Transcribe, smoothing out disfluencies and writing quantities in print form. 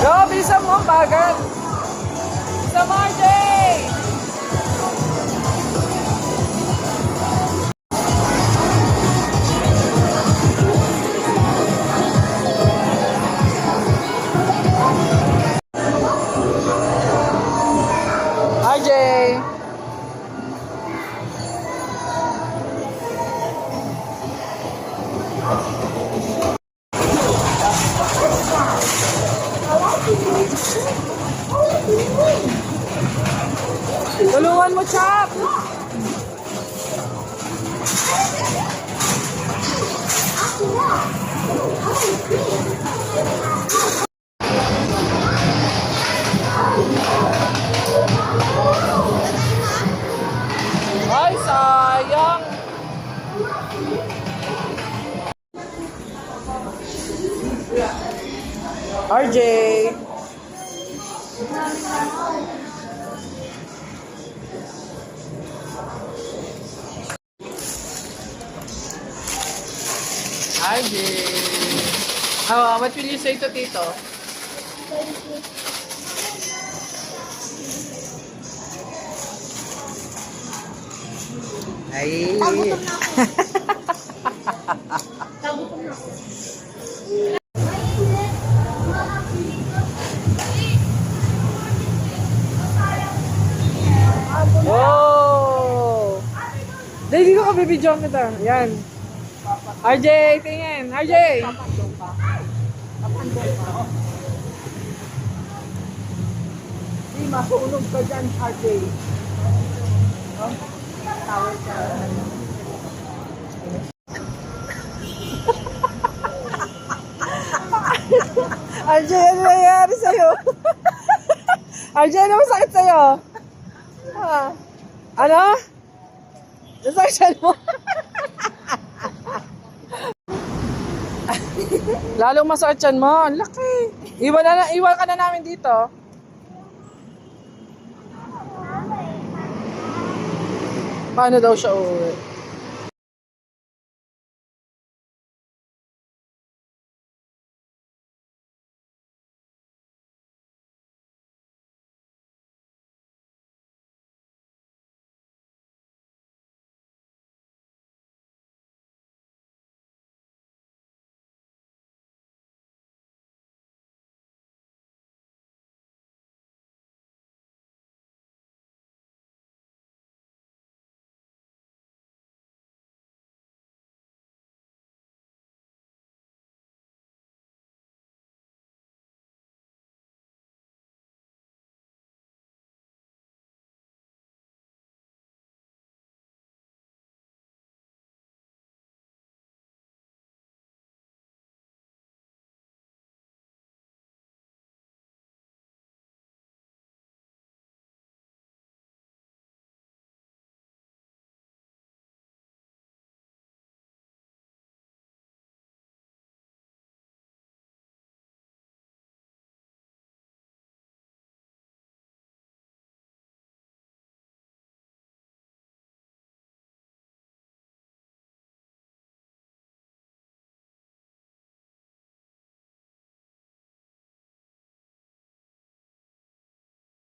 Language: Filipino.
Go, bilisan mo, bagal. Sa RJ! RJ! Tulungan mo, Chap! Ay, sayang! RJ! RJ! Oh, what will you say to Tito? Ay! Tagutom na ako. Tagutom na ako. Wow! Dahil dito ka, bibidyoan kita. Yan. RJ, tingin. RJ! Hindi, masuunog ka dyan, RJ. Tawag ka. RJ, ano nangyayari sa'yo? RJ, ano masakit sa'yo? Ah. Ano? Nasaktan mo? Lalong masakit yan mo. Ang laki. Iwan ka na namin dito. Paano daw siya uuwi?